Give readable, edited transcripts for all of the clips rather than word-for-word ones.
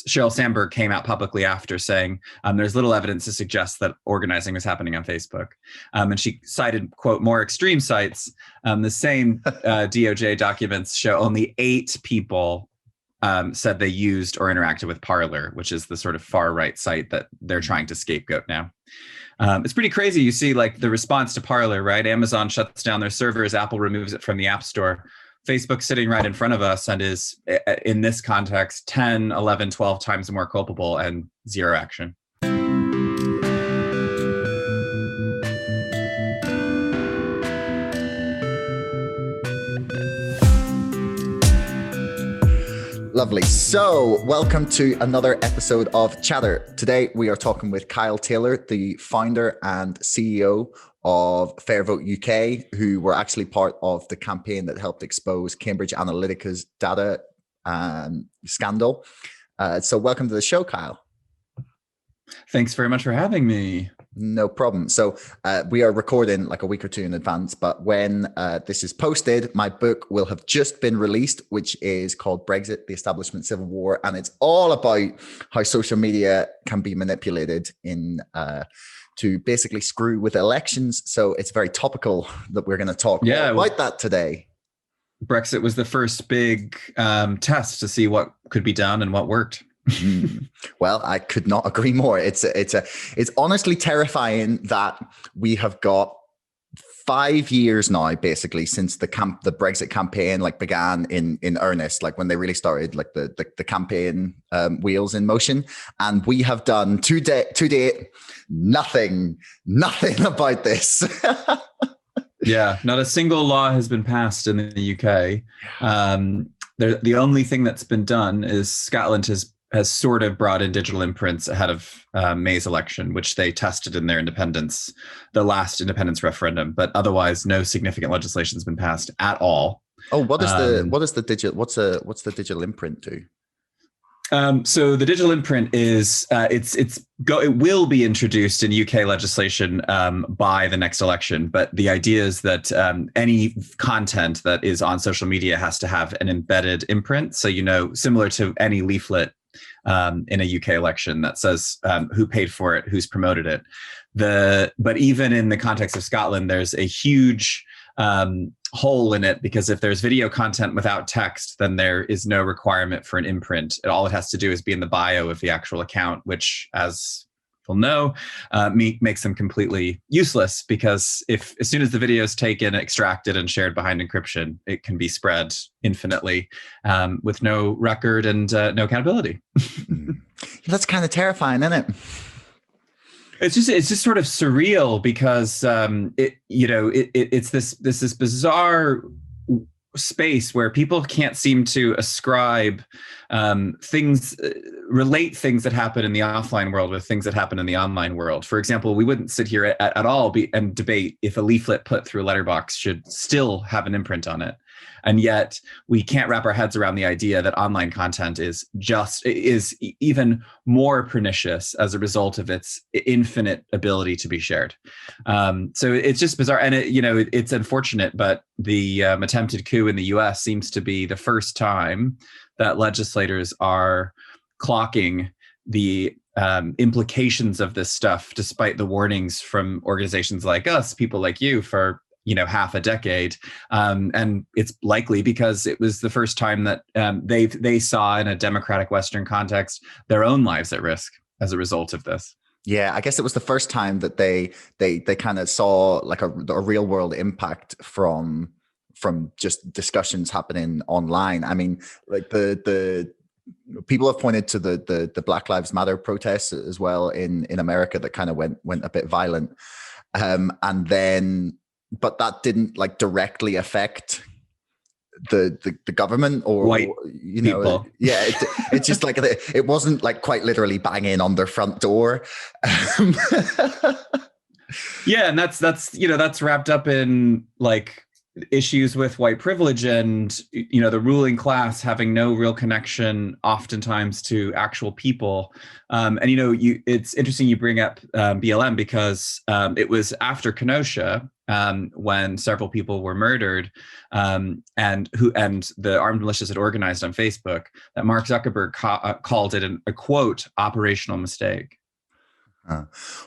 Sheryl Sandberg came out publicly after saying there's little evidence to suggest that organizing was happening on Facebook. And she cited, quote, more extreme sites. The same DOJ documents show only 8 people said they used or interacted with Parler, which is the sort of far right site that they're trying to scapegoat now. It's pretty crazy. You see like the response to Parler, right? Amazon shuts down their servers. Apple removes it from the App Store. Facebook sitting right in front of us and is, in this context, 10, 11, 12 times more culpable and zero action. Lovely. So welcome to another episode of Chatter. Today we are talking with Kyle Taylor, the founder and CEO of Fair Vote UK, who were actually part of the campaign that helped expose Cambridge Analytica's data scandal. So welcome to the show, Kyle. Thanks very much for having me. No problem. So we are recording like a week or two in advance, but when this is posted, my book will have just been released, which is called Brexit, the Establishment Civil War. And it's all about how social media can be manipulated in to basically screw with elections. So it's very topical that we're going to talk about that today. Brexit was the first big test to see what could be done and what worked. Well, I could not agree more. It's honestly terrifying that we have got 5 years now, basically, since the Brexit campaign like began in earnest, like when they really started like the campaign wheels in motion, and we have done to date nothing about this. Yeah, not a single law has been passed in the UK. The only thing that's been done is Scotland has sort of brought in digital imprints ahead of May's election, which they tested in their the last independence referendum. But otherwise, no significant legislation has been passed at all. Oh, what's the digital imprint do? So the digital imprint is it will be introduced in UK legislation by the next election. But the idea is that any content that is on social media has to have an embedded imprint. So, similar to any leaflet in a UK election that says who paid for it, who's promoted it. But even in the context of Scotland, there's a huge hole in it, because if there's video content without text, then there is no requirement for an imprint. All it has to do is be in the bio of the actual account, which, as people know, makes them completely useless, because as soon as the video is taken, extracted, and shared behind encryption, it can be spread infinitely with no record and no accountability. That's kind of terrifying, isn't it? It's just sort of surreal, because it's this bizarre space where people can't seem to ascribe relate things that happen in the offline world with things that happen in the online world. For example, we wouldn't sit here at all and debate if a leaflet put through a letterbox should still have an imprint on it. And yet we can't wrap our heads around the idea that online content is even more pernicious as a result of its infinite ability to be shared. So it's just bizarre. And it's unfortunate, but the attempted coup in the US seems to be the first time that legislators are clocking the implications of this stuff, despite the warnings from organizations like us, people like you, for half a decade. And it's likely because it was the first time that they saw, in a democratic Western context, their own lives at risk as a result of this. Yeah, I guess it was the first time that they kind of saw like a real world impact from just discussions happening online. I mean, like the people have pointed to the Black Lives Matter protests as well in America that kind of went a bit violent, but that didn't like directly affect the government or white people. It's just like it wasn't like quite literally banging on their front door. Yeah, and that's wrapped up in like issues with white privilege and, the ruling class having no real connection oftentimes to actual people. It's interesting you bring up BLM because it was after Kenosha when several people were murdered and the armed militias had organized on Facebook that Mark Zuckerberg called it a quote, operational mistake.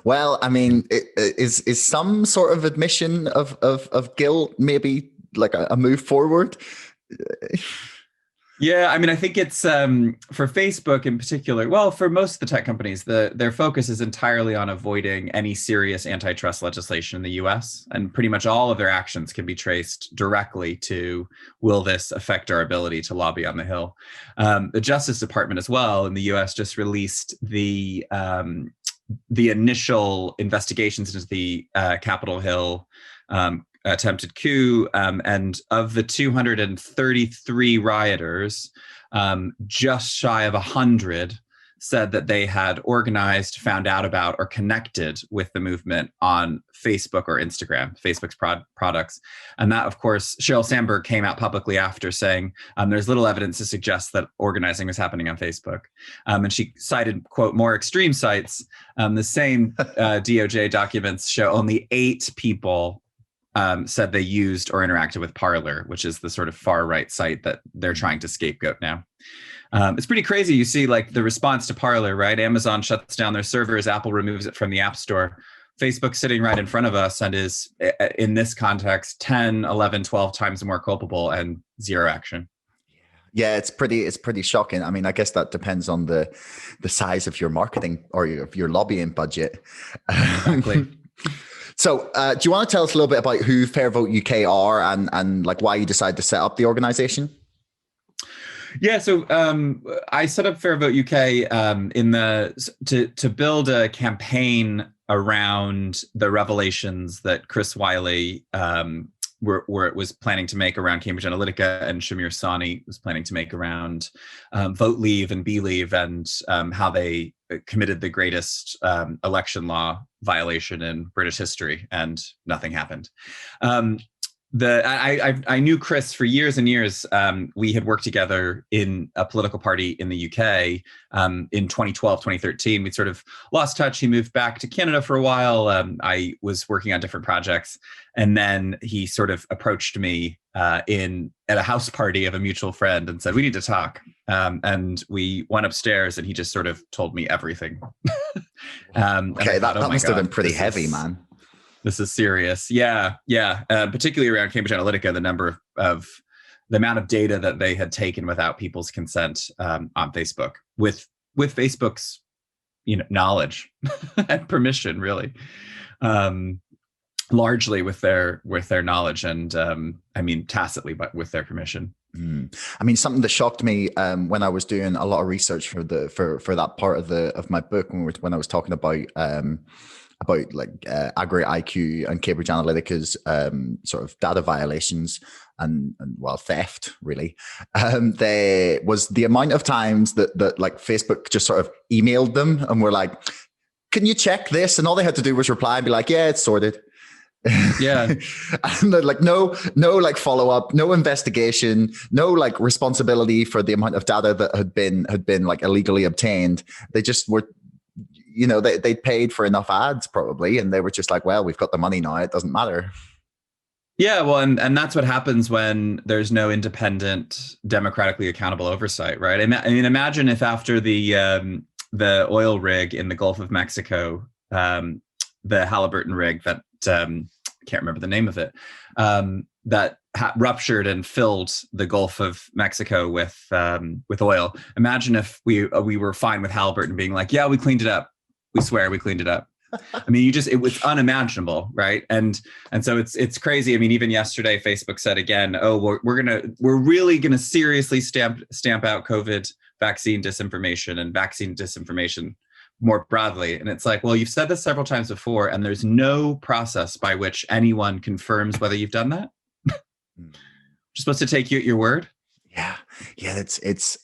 Well, I mean, is some sort of admission of guilt maybe like a move forward? Yeah, I mean, I think it's for Facebook in particular. Well, for most of the tech companies, their focus is entirely on avoiding any serious antitrust legislation in the U.S. And pretty much all of their actions can be traced directly to, will this affect our ability to lobby on the Hill? The Justice Department as well in the U.S. just released the initial investigations into the Capitol Hill attempted coup, and of the 233 rioters, just shy of 100 said that they had organized, found out about, or connected with the movement on Facebook or Instagram, Facebook's products. And that, of course, Sheryl Sandberg came out publicly after saying there's little evidence to suggest that organizing was happening on Facebook. And she cited, quote, more extreme sites. The same DOJ documents show only 8 people said they used or interacted with Parler, which is the sort of far right site that they're trying to scapegoat now. It's pretty crazy. You see like the response to Parler, right? Amazon shuts down their servers. Apple removes it from the App Store. Facebook's sitting right in front of us and is, in this context, 10, 11, 12 times more culpable and zero action. Yeah, it's pretty shocking. I mean, I guess that depends on the size of your marketing or your lobbying budget. Exactly. So do you want to tell us a little bit about who Fair Vote UK are and like why you decided to set up the organization? Yeah, so I set up Fair Vote UK to build a campaign around the revelations that Chris Wiley was planning to make around Cambridge Analytica, and Shamir Sani was planning to make around Vote Leave and Believe, and how they committed the greatest election law violation in British history, and nothing happened. I knew Chris for years and years. We had worked together in a political party in the UK in 2012, 2013. We'd sort of lost touch. He moved back to Canada for a while. I was working on different projects. And then he sort of approached me at a house party of a mutual friend and said, we need to talk. And we went upstairs and he just sort of told me everything. Okay, that must have been pretty heavy, man. This is serious. Yeah. Particularly around Cambridge Analytica, the amount of data that they had taken without people's consent on Facebook, with Facebook's knowledge and permission, really, largely with their knowledge and I mean tacitly, but with their permission. I mean, something that shocked me when I was doing a lot of research for that part of my book when I was talking about Aggregate IQ and Cambridge Analytica's sort of data violations and theft, really. There was the amount of times that like Facebook just sort of emailed them and were like, can you check this? And all they had to do was reply and be like, yeah, it's sorted. Yeah. And they're like, no, like follow up, no investigation, no like responsibility for the amount of data that had been like illegally obtained. They just were, they paid for enough ads probably, and they were just like, well, we've got the money now, it doesn't matter. Yeah, well, and that's what happens when there's no independent, democratically accountable oversight, right? I mean, imagine if after the oil rig in the Gulf of Mexico, the Halliburton rig that can't remember the name of it, that ruptured and filled the Gulf of Mexico with oil. Imagine if we were fine with Halliburton being like, yeah, we cleaned it up. We swear we cleaned it up. I mean, it was unimaginable, right? And so it's crazy. I mean, even yesterday, Facebook said again, oh, we're really gonna seriously stamp out COVID vaccine disinformation and vaccine disinformation more broadly. And it's like, well, you've said this several times before, and there's no process by which anyone confirms whether you've done that. You're supposed to take you at your word. Yeah. It's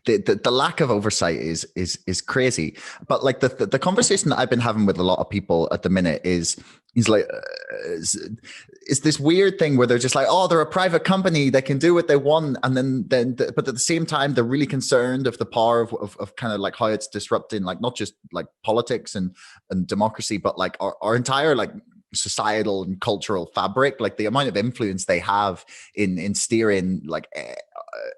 the lack of oversight is crazy. But like the conversation that I've been having with a lot of people at the minute is he's like, it's this weird thing where they're just like, oh, they're a private company, they can do what they want, and but at the same time, they're really concerned of the power of kind of like how it's disrupting, like not just like politics and democracy, but like our entire like societal and cultural fabric, like the amount of influence they have in steering like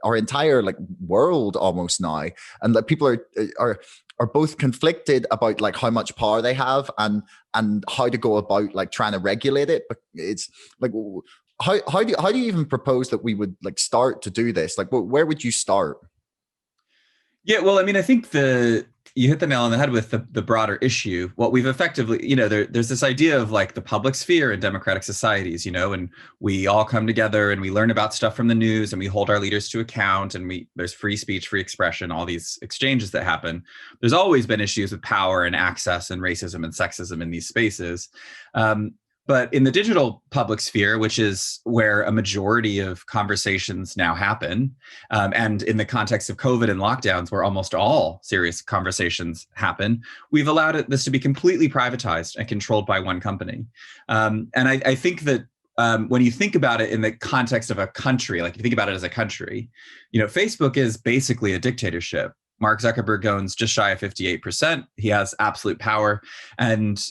our entire like world almost now, and like people are both conflicted about like how much power they have and how to go about like trying to regulate it. But it's like, how do you even propose that we would like start to do this? Like, where would you start? Yeah, well, I mean, I think you hit the nail on the head with the broader issue. What we've effectively, there's this idea of like the public sphere in democratic societies, and we all come together and we learn about stuff from the news and we hold our leaders to account, and there's free speech, free expression, all these exchanges that happen. There's always been issues with power and access and racism and sexism in these spaces. But in the digital public sphere, which is where a majority of conversations now happen, and in the context of COVID and lockdowns, where almost all serious conversations happen, we've allowed this to be completely privatized and controlled by one company. And I think that when you think about it in the context of a country, like if you think about it as a country, Facebook is basically a dictatorship. Mark Zuckerberg owns just shy of 58%. He has absolute power. And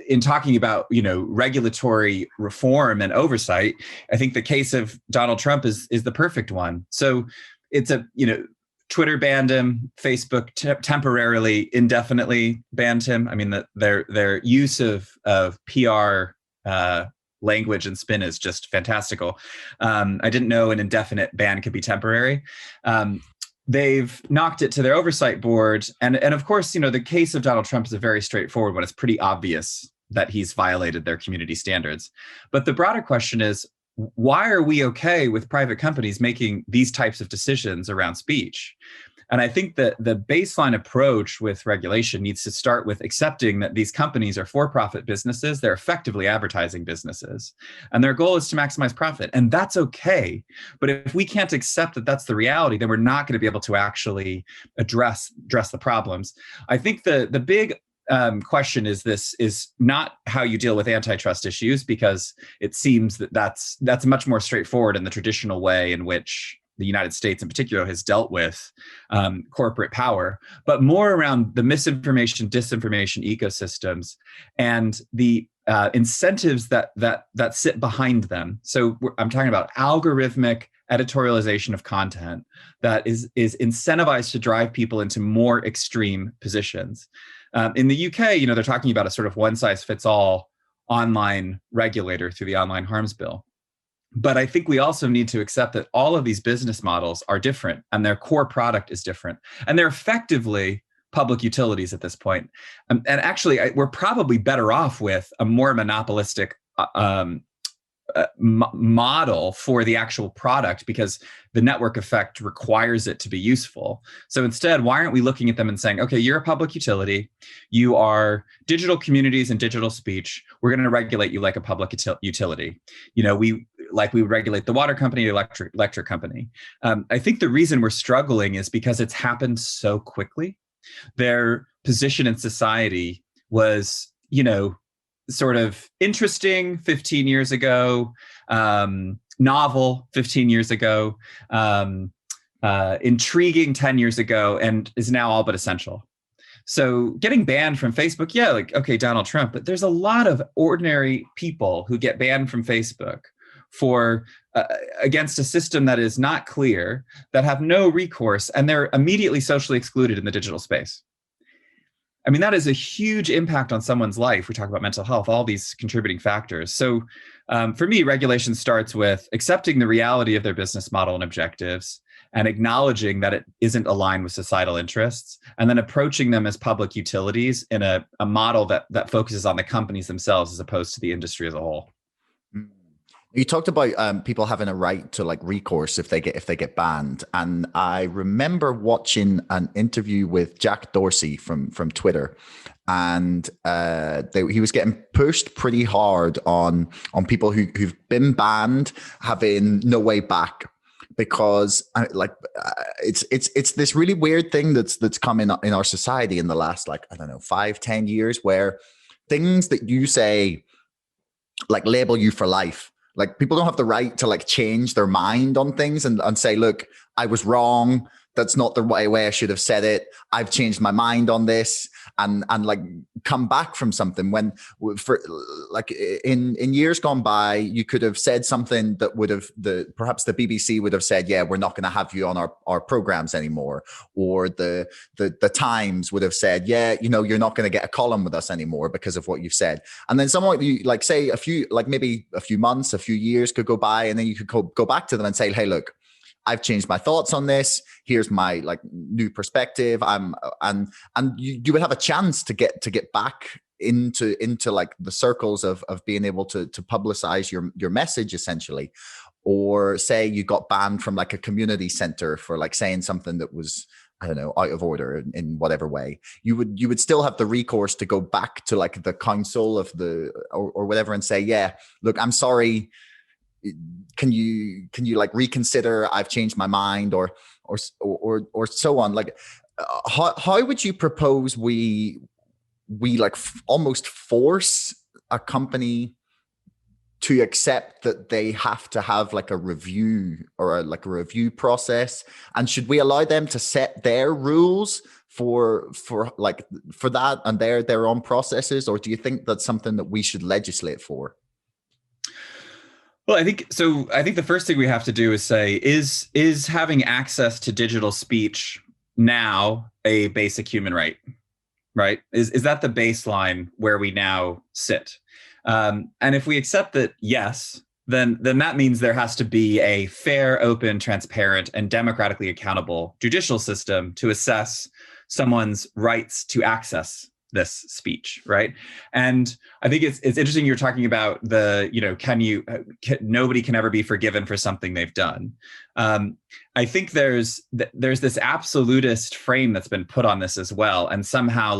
in talking about, regulatory reform and oversight, I think the case of Donald Trump is the perfect one. So it's Twitter banned him, Facebook temporarily, indefinitely banned him. I mean, their use of PR language and spin is just fantastical. I didn't know an indefinite ban could be temporary. They've knocked it to their oversight board. And of course, the case of Donald Trump is a very straightforward one. It's pretty obvious that he's violated their community standards. But the broader question is, why are we okay with private companies making these types of decisions around speech? And I think that the baseline approach with regulation needs to start with accepting that these companies are for-profit businesses. They're effectively advertising businesses, and their goal is to maximize profit. And that's okay. But if we can't accept that that's the reality, then we're not going to be able to actually address the problems. I think the big question is not how you deal with antitrust issues, because it seems that's much more straightforward in the traditional way in which the United States in particular has dealt with corporate power, but more around the misinformation, disinformation ecosystems and the incentives that sit behind them. So I'm talking about algorithmic editorialization of content that is incentivized to drive people into more extreme positions. In the UK, they're talking about a sort of one-size-fits-all online regulator through the Online Harms Bill. But I think we also need to accept that all of these business models are different and their core product is different. And they're effectively public utilities at this point. And actually, we're probably better off with a more monopolistic model for the actual product, because the network effect requires it to be useful. So instead, why aren't we looking at them and saying, okay, you're a public utility, you are digital communities and digital speech, we're going to regulate you like a public utility. We would regulate the water company, the electric company. I think the reason we're struggling is because it's happened so quickly. Their position in society was, sort of interesting 15 years ago, novel 15 years ago, intriguing 10 years ago, and is now all but essential. So getting banned from Facebook, yeah, like, okay, Donald Trump, but there's a lot of ordinary people who get banned from Facebook for against a system that is not clear, that have no recourse, and they're immediately socially excluded in the digital space. I mean, that is a huge impact on someone's life. We talk about mental health, all these contributing factors. So for me, regulation starts with accepting the reality of their business model and objectives and acknowledging that it isn't aligned with societal interests, and then approaching them as public utilities in a model that focuses on the companies themselves as opposed to the industry as a whole. You talked about people having a right to like recourse if they get banned, and I remember watching an interview with Jack Dorsey from Twitter, and he was getting pushed pretty hard on people who've been banned having no way back, because it's this really weird thing that's come in our society in the last 5-10 years, where things that you say like label you for life. Like people don't have the right to like change their mind on things and say, look, I was wrong. That's not the right way I should have said it. I've changed my mind on this, and like come back from something. When for like in years gone by, you could have said something that would have perhaps the BBC would have said, yeah, we're not going to have you on our programs anymore, or the Times would have said, yeah, you know, you're not going to get a column with us anymore because of what you've said. And then someone, you like say maybe a few months, a few years could go by, and then you could go back to them and say, hey, look, I've changed my thoughts on this. Here's my like new perspective. And you would have a chance to get back into like the circles of being able to publicize your message essentially. Or say you got banned from like a community center for like saying something that was, I don't know, out of order in whatever way. You would still have the recourse to go back to like the council of or whatever and say, yeah, look, I'm sorry. Can you like reconsider? I've changed my mind, or so on. Like, how would you propose we like almost force a company to accept that they have to have like a review or a review process? And should we allow them to set their rules for that and their own processes, or do you think that's something that we should legislate for? Well, I think the first thing we have to do is say, is having access to digital speech now a basic human right? Right? Is that the baseline where we now sit? And if we accept that, yes, then that means there has to be a fair, open, transparent, and democratically accountable judicial system to assess someone's rights to access this speech, right? And I think it's interesting you're talking about nobody can ever be forgiven for something they've done. I think there's this absolutist frame that's been put on this as well, and somehow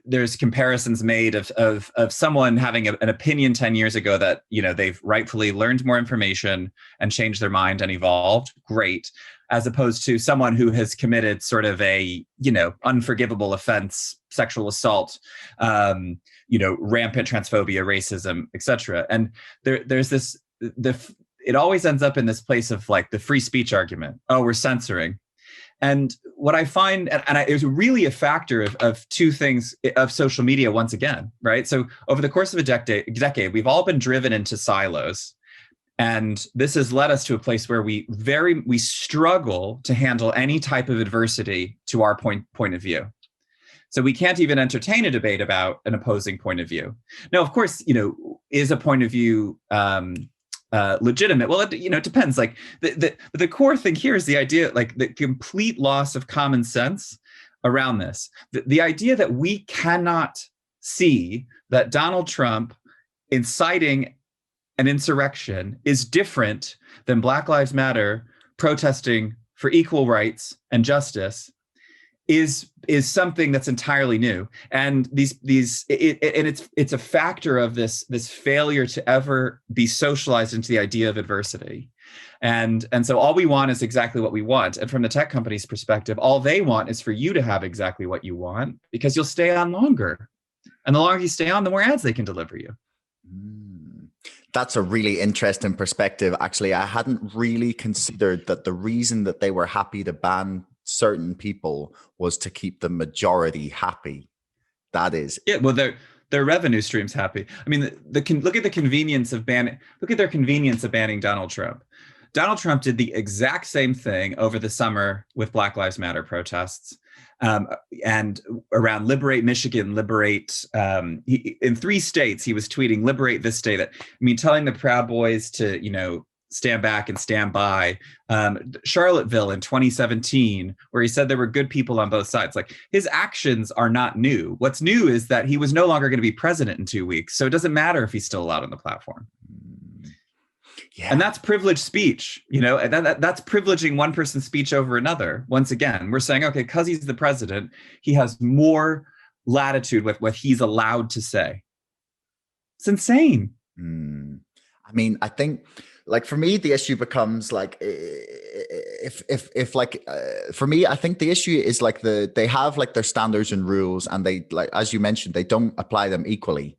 there's comparisons made of someone having an opinion 10 years ago that they've rightfully learned more information and changed their mind and evolved. Great. As opposed to someone who has committed sort of a, unforgivable offense, sexual assault, rampant transphobia, racism, etc. And there's this, it always ends up in this place of like the free speech argument. Oh, we're censoring. And what I find, it was really a factor of two things of social media once again, right? So over the course of a decade, we've all been driven into silos. And this has led us to a place where we struggle to handle any type of adversity to our point of view. So we can't even entertain a debate about an opposing point of view. Now, of course, is a point of view legitimate? Well, it depends. Like the core thing here is the idea, like the complete loss of common sense around this. The idea that we cannot see that Donald Trump inciting an insurrection is different than Black Lives Matter protesting for equal rights and justice is something that's entirely new. And it's a factor of this failure to ever be socialized into the idea of adversity. And so all we want is exactly what we want. And from the tech company's perspective, all they want is for you to have exactly what you want, because you'll stay on longer. And the longer you stay on, the more ads they can deliver you. That's a really interesting perspective. Actually, I hadn't really considered that the reason that they were happy to ban certain people was to keep the majority happy. That is, yeah. Well, their revenue stream's happy. I mean, look at the convenience of banning. Look at their convenience of banning Donald Trump. Donald Trump did the exact same thing over the summer with Black Lives Matter protests. And around Liberate Michigan, Liberate, in 3 states, he was tweeting, liberate this state. Telling the Proud Boys to, stand back and stand by. Charlottesville in 2017, where he said there were good people on both sides. Like, his actions are not new. What's new is that he was no longer going to be president in 2 weeks. So it doesn't matter if he's still allowed on the platform. Yeah. And that's privileged speech, that's privileging one person's speech over another. Once again, we're saying, okay, because he's the president, he has more latitude with what he's allowed to say. It's insane. I think like for me, the issue becomes like if like for me, I think the issue is like they have like their standards and rules, and they, like as you mentioned, they don't apply them equally.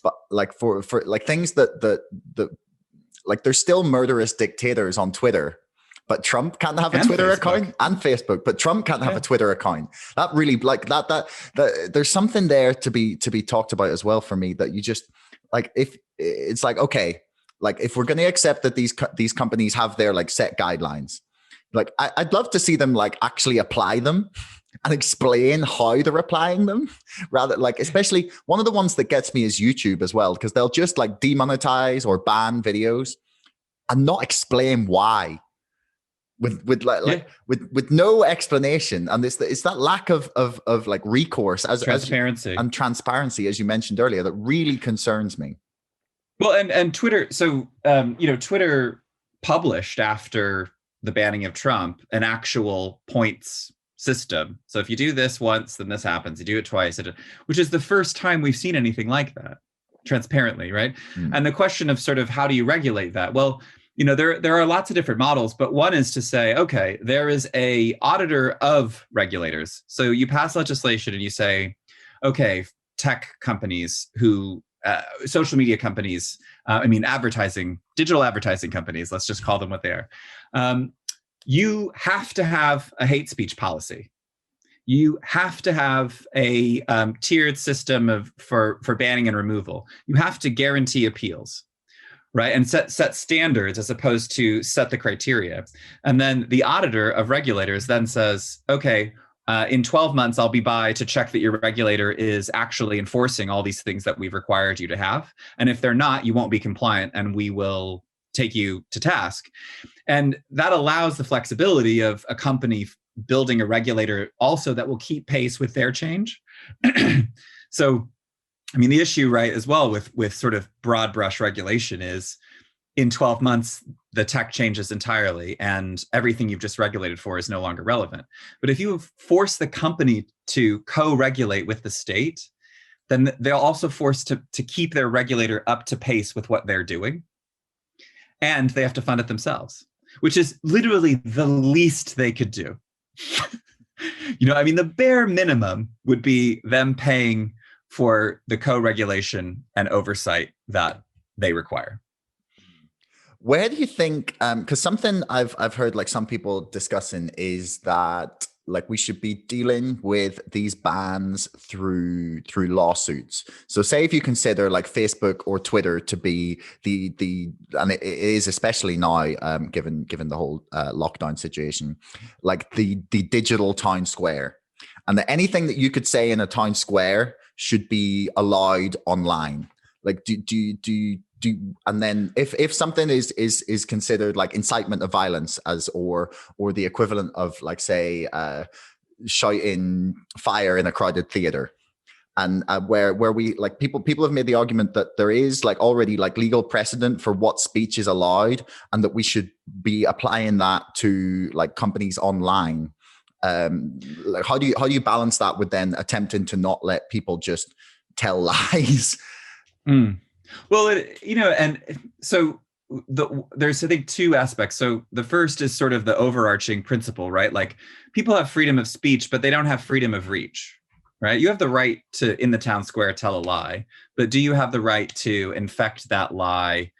But like for like things that like there's still murderous dictators on Twitter, but Trump can't have a And Twitter Facebook. account, and Facebook, but Trump can't have a Twitter account. That really, like that there's something there to be talked about as well for me, that you just like, if it's like, okay, like if we're going to accept that these companies have their like set guidelines, like I'd love to see them like actually apply them and explain how they're applying them, rather, like, especially one of the ones that gets me is YouTube as well, because they'll just like demonetize or ban videos and not explain why, with no explanation. And it's that lack of like recourse and transparency, as you mentioned earlier, that really concerns me. Well, and Twitter, so Twitter published after the banning of Trump an actual points system. So if you do this once, then this happens. You do it twice, which is the first time we've seen anything like that transparently, right? And the question of sort of how do you regulate that? Well, there are lots of different models, but one is to say, okay, there is a auditor of regulators. So you pass legislation and you say, okay, tech companies who social media companies, digital advertising companies, let's just call them what they are. You have to have a hate speech policy. You have to have a tiered system for banning and removal. You have to guarantee appeals, right? And set standards as opposed to set the criteria. And then the auditor of regulators then says, okay, in 12 months, I'll be by to check that your regulator is actually enforcing all these things that we've required you to have. And if they're not, you won't be compliant and we will take you to task. And that allows the flexibility of a company building a regulator also that will keep pace with their change. So, the issue, right, as well with sort of broad brush regulation is in 12 months, the tech changes entirely and everything you've just regulated for is no longer relevant. But if you force the company to co-regulate with the state, then they're also forced to keep their regulator up to pace with what they're doing. And they have to fund it themselves, which is literally the least they could do. The bare minimum would be them paying for the co-regulation and oversight that they require. Where do you think, because something I've heard like some people discussing is that like we should be dealing with these bans through lawsuits. So say if you consider like Facebook or Twitter to be the and it is especially now given the whole lockdown situation, like the digital town square, and that anything that you could say in a town square should be allowed online. Like and then if something is considered like incitement of violence or the equivalent of like say shouting fire in a crowded theater, and where we like people have made the argument that there is like already like legal precedent for what speech is allowed, and that we should be applying that to like companies online. Like how do you balance that with then attempting to not let people just tell lies? Well, and so there's, I think, two aspects. So the first is sort of the overarching principle, right? Like people have freedom of speech, but they don't have freedom of reach, right? You have the right to, in the town square, tell a lie, but do you have the right to infect that lie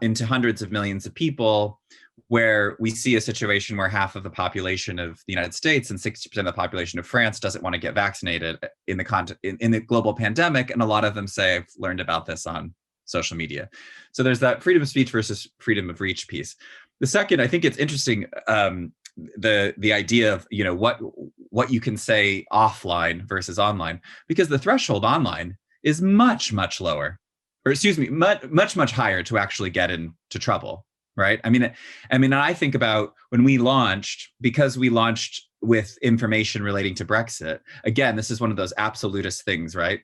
into hundreds of millions of people, where we see a situation where half of the population of the United States and 60% of the population of France doesn't want to get vaccinated in the global pandemic. And a lot of them say, I've learned about this on social media. So there's that freedom of speech versus freedom of reach piece. The second, I think it's interesting, the idea of, what you can say offline versus online, because the threshold online is much, much lower, or excuse me, much, much higher to actually get into trouble. Right. I think about when we launched, because we launched with information relating to Brexit. Again, this is one of those absolutist things, right?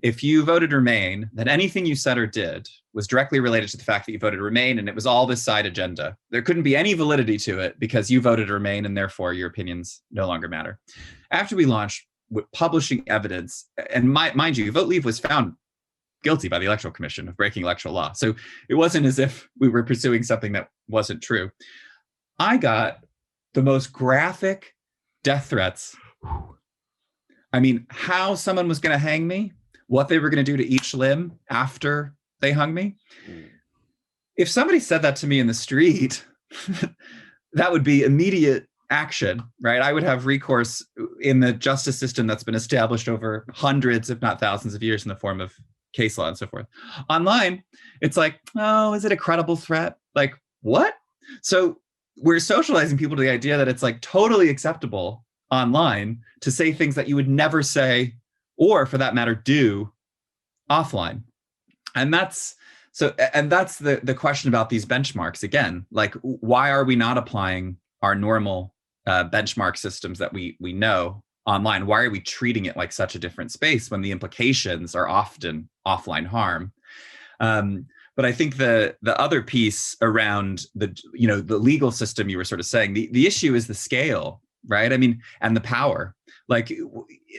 If you voted Remain, then anything you said or did was directly related to the fact that you voted Remain, and it was all this side agenda. There couldn't be any validity to it because you voted Remain, and therefore your opinions no longer matter. After we launched with publishing evidence, and mind you, Vote Leave was found guilty by the Electoral Commission of breaking electoral law. So it wasn't as if we were pursuing something that wasn't true. I got the most graphic death threats. I mean, how someone was going to hang me, what they were going to do to each limb after they hung me. If somebody said that to me in the street, that would be immediate action, right? I would have recourse in the justice system that's been established over hundreds, if not thousands of years in the form of case law and so forth. Online, it's like, oh, is it a credible threat? Like, what? So we're socializing people to the idea that it's like totally acceptable online to say things that you would never say, or for that matter, do offline. And that's the question about these benchmarks again. Like, why are we not applying our normal benchmark systems that we know online? Why are we treating it like such a different space when the implications are often offline harm? But I think the other piece around the legal system, you were sort of saying, the issue is the scale, right? I mean, and the power. Like,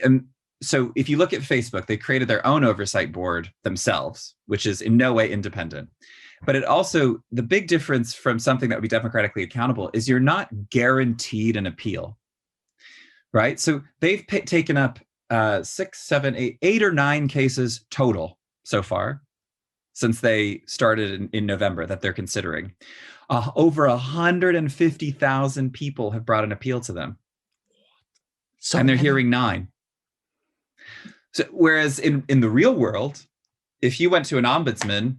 and so if you look at Facebook, they created their own oversight board themselves, which is in no way independent. But it also, the big difference from something that would be democratically accountable is you're not guaranteed an appeal, right? So they've taken up 6, 7, 8 or 9 cases total so far since they started in November that they're considering. Over 150,000 people have brought an appeal to them. And they're hearing 9. So, whereas in the real world, if you went to an ombudsman,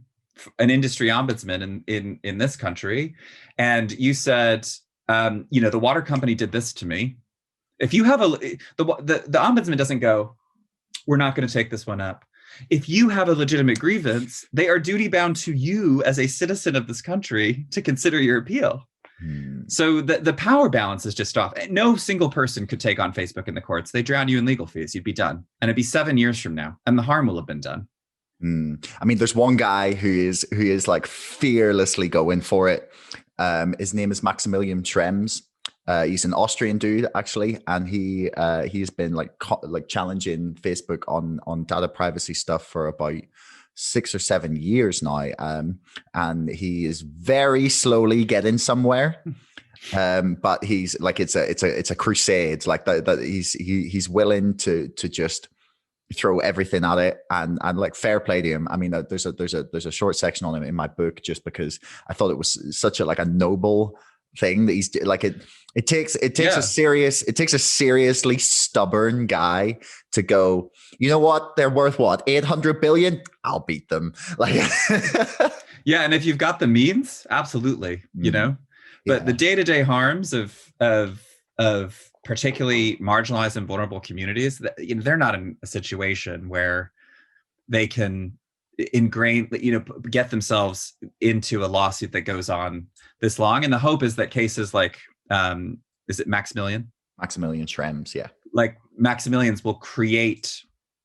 an industry ombudsman in this country, and you said, the water company did this to me, if you have the ombudsman doesn't go, we're not going to take this one up. If you have a legitimate grievance, they are duty bound to you as a citizen of this country to consider your appeal. So the power balance is just off. No single person could take on Facebook in the courts. They drown you in legal fees. You'd be done. And it'd be 7 years from now. And the harm will have been done. I mean, there's one guy who is like fearlessly going for it. His name is Maximilian Schrems. He's an Austrian dude, actually, and he's been like challenging Facebook on data privacy stuff for about 6 or 7 years now, and he is very slowly getting somewhere. But he's like, it's a crusade. Like that he's willing to just throw everything at it, and like, fair play to him. I mean, there's a short section on him in my book just because I thought it was such a noble thing that he's like. It takes a seriously stubborn guy to go, you know what, they're worth what, 800 billion, I'll beat them. Like, yeah, and if you've got the means, absolutely, but the day-to-day harms of particularly marginalized and vulnerable communities, they're not in a situation where they can get themselves into a lawsuit that goes on this long. And the hope is that cases like, is it Maximilian? Maximilian Schrems, yeah. Like Maximilians will create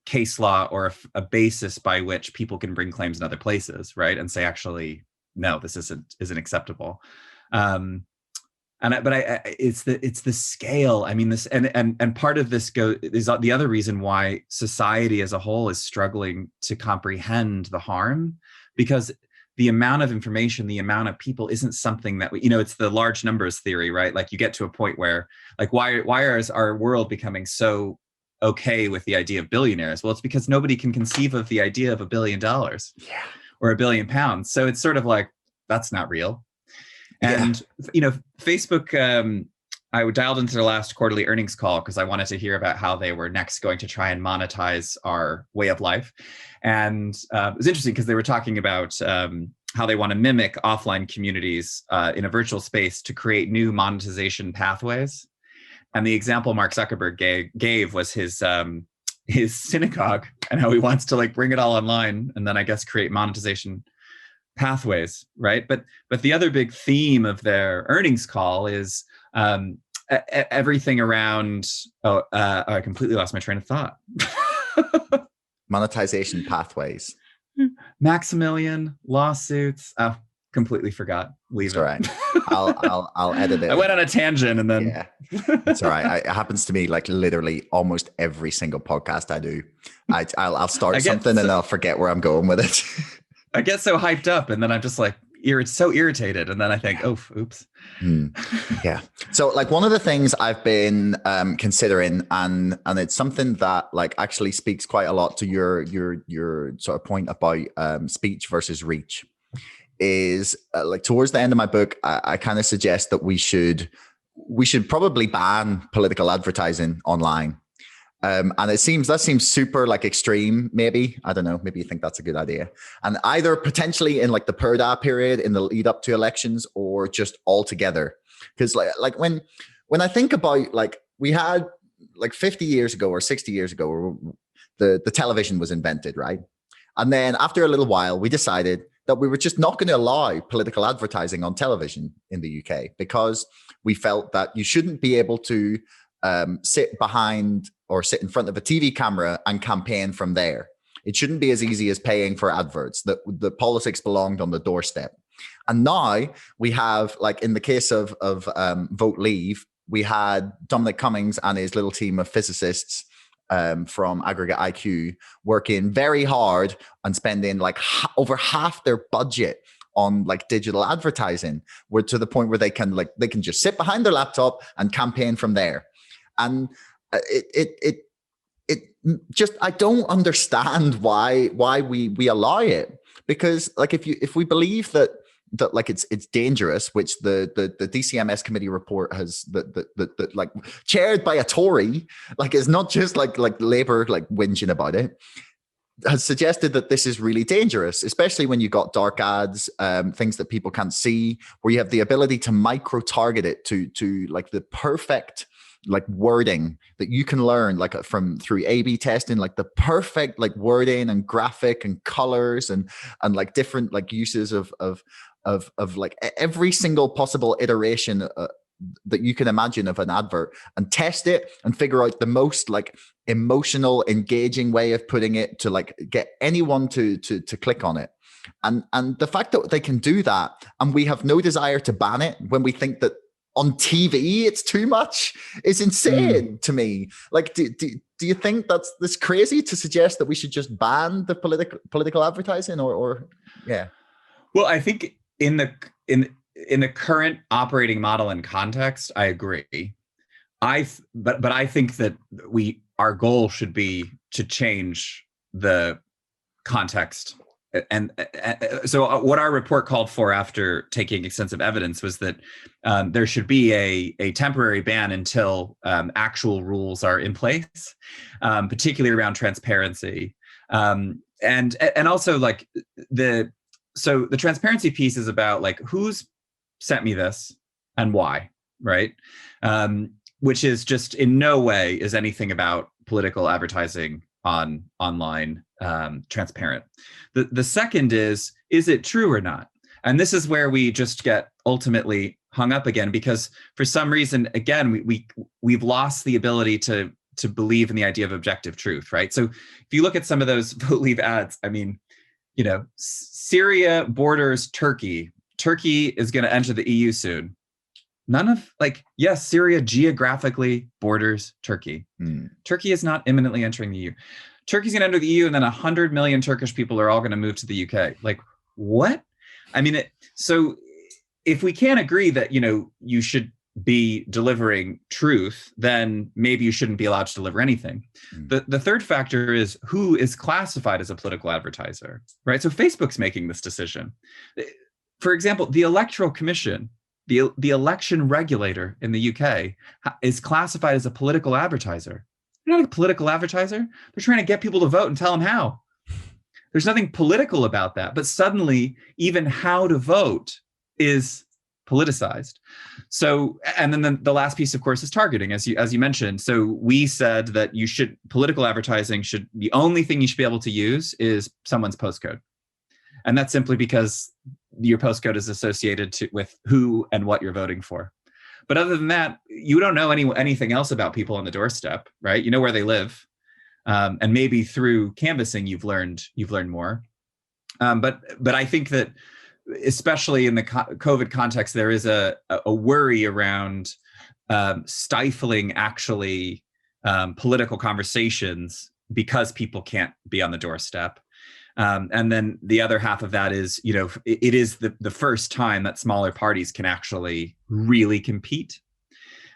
case law or a basis by which people can bring claims in other places, right? And say, actually, no, this isn't acceptable. It's the scale. I mean, this and part of this is the other reason why society as a whole is struggling to comprehend the harm, because the amount of information, the amount of people isn't something that it's the large numbers theory, right? Like, you get to a point where, like, why is our world becoming so okay with the idea of billionaires? Well, it's because nobody can conceive of the idea of $1 billion or £1 billion. So it's sort of like, that's not real. And, Facebook, I dialed into their last quarterly earnings call because I wanted to hear about how they were next going to try and monetize our way of life. And it was interesting because they were talking about how they want to mimic offline communities in a virtual space to create new monetization pathways. And the example Mark Zuckerberg gave was his synagogue, and how he wants to bring it all online and then, I guess, create monetization pathways, right? But the other big theme of their earnings call is everything around. I completely lost my train of thought. Monetization pathways. Maximilian lawsuits. completely forgot. Leave It's it. all right. I'll edit it. I went on a tangent and then. Yeah, it's all right. It happens to me like literally almost every single podcast I do. I'll start something and I'll forget where I'm going with it. I get so hyped up and then I'm just like, so irritated. And then I think, oh, oops. Yeah. So like one of the things I've been considering, and it's something that like actually speaks quite a lot to your sort of point about speech versus reach, is like towards the end of my book, I kind of suggest that we should probably ban political advertising online. And that seems super like extreme, maybe. I don't know. Maybe you think that's a good idea. And either potentially in like the Purdah period in the lead up to elections, or just altogether. Because like when I think about like we had like 50 years ago or 60 years ago, the television was invented, right? And then after a little while, we decided that we were just not going to allow political advertising on television in the UK, because we felt that you shouldn't be able to sit behind or sit in front of a TV camera and campaign from there. It shouldn't be as easy as paying for adverts. That the politics belonged on the doorstep. And now we have, like in the case of Vote Leave, we had Dominic Cummings and his little team of physicists from Aggregate IQ working very hard and spending like over half their budget on like digital advertising, where to the point where they can just sit behind their laptop and campaign from there. And it just, I don't understand why we allow it, because like if we believe that like it's dangerous, which the DCMS committee report has that like chaired by a Tory, like is not just like Labour like whinging about it, has suggested that this is really dangerous, especially when you got dark ads, things that people can't see, where you have the ability to micro target it to like the perfect like wording that you can learn like through A/B testing, like the perfect like wording and graphic and colors and like different like uses of like every single possible iteration that you can imagine of an advert, and test it and figure out the most like emotional, engaging way of putting it to like get anyone to click on it. And the fact that they can do that, and we have no desire to ban it when we think that on TV it's too much, is insane to me. Like, do you think that's crazy to suggest that we should just ban the political advertising, or yeah? Well, I think in the current operating model and context, I agree. But I think that our goal should be to change the context. And so what our report called for, after taking extensive evidence, was that there should be a temporary ban until actual rules are in place, particularly around transparency. And also like the transparency piece is about like who's sent me this and why, right? Which is just in no way is anything about political advertising online transparent. The second is it true or not? And this is where we just get ultimately hung up again, because for some reason, again, we've lost the ability to believe in the idea of objective truth, right? So if you look at some of those Vote Leave ads, I mean, you know, Syria borders Turkey. Turkey is going to enter the EU soon. None of like, yes, Syria geographically borders Turkey. Turkey is not imminently entering the EU. Turkey's going to enter the EU, and then 100 million Turkish people are all going to move to the UK. Like, what? I mean, so if we can't agree that, you know, you should be delivering truth, then maybe you shouldn't be allowed to deliver anything. The third factor is who is classified as a political advertiser, right? So Facebook's making this decision. For example, the Electoral Commission, the election regulator in the UK, is classified as a political advertiser. They're not a political advertiser. They're trying to get people to vote and tell them how. There's nothing political about that. But suddenly, even how to vote is politicized. So, and then the last piece, of course, is targeting, as you mentioned. So we said that political advertising the only thing you should be able to use is someone's postcode. And that's simply because your postcode is associated with who and what you're voting for. But other than that, you don't know anything else about people on the doorstep, right? You know where they live. And maybe through canvassing, you've learned more. But I think that especially in the COVID context, there is a worry around stifling actually political conversations because people can't be on the doorstep. And then the other half of that is, it is the first time that smaller parties can actually really compete.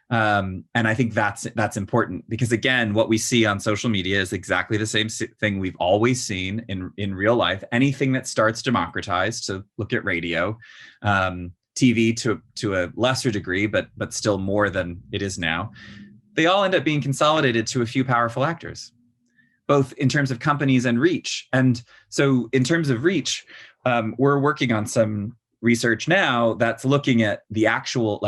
And I think that's important because, again, what we see on social media is exactly the same thing we've always seen in real life. Anything that starts democratized, so look at radio, TV to a lesser degree, but still more than it is now, they all end up being consolidated to a few powerful actors, both in terms of companies and reach. And so in terms of reach, we're working on some research now that's looking at the actual,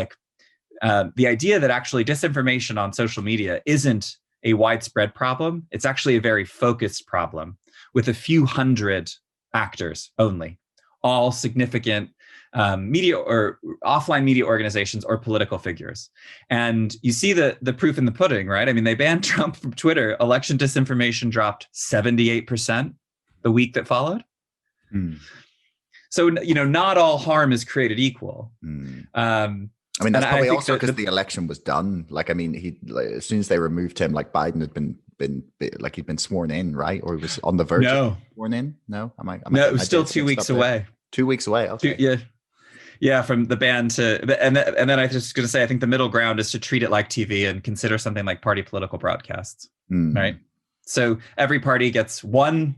the idea that actually disinformation on social media isn't a widespread problem. It's actually a very focused problem with a few hundred actors only, all significant media or offline media organizations or political figures. And you see the proof in the pudding, right? I mean, they banned Trump from Twitter. Election disinformation dropped 78% the week that followed. So, not all harm is created equal. I mean, that's probably also because the election was done. As soon as they removed him, Biden had been he'd been sworn in, right? Or he was on the verge of sworn in. No, no, it was still 2 weeks away. 2 weeks away. Okay. Yeah, from the ban to, and then I was just going to say, I think the middle ground is to treat it like TV and consider something like party political broadcasts, right? So every party gets one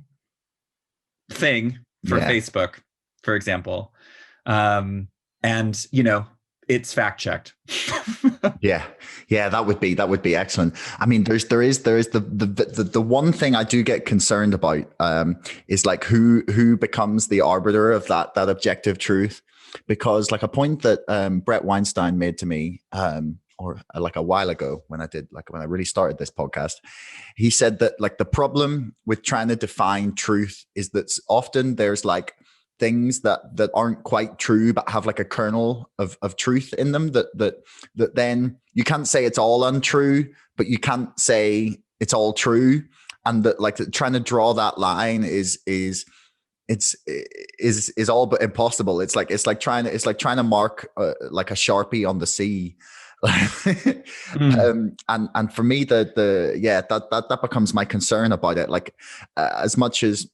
thing for Facebook, for example, and it's fact checked. yeah, that would be excellent. I mean, there is the one thing I do get concerned about is who becomes the arbiter of that objective truth, because a point that Brett Weinstein made to me or a while ago when I really started this podcast, he said that the problem with trying to define truth is that often there's things that aren't quite true but have a kernel of truth in them that then you can't say it's all untrue, but you can't say it's all true, and that trying to draw that line is all but impossible. It's like trying to mark a Sharpie on the sea. And for me that becomes my concern about it. As much as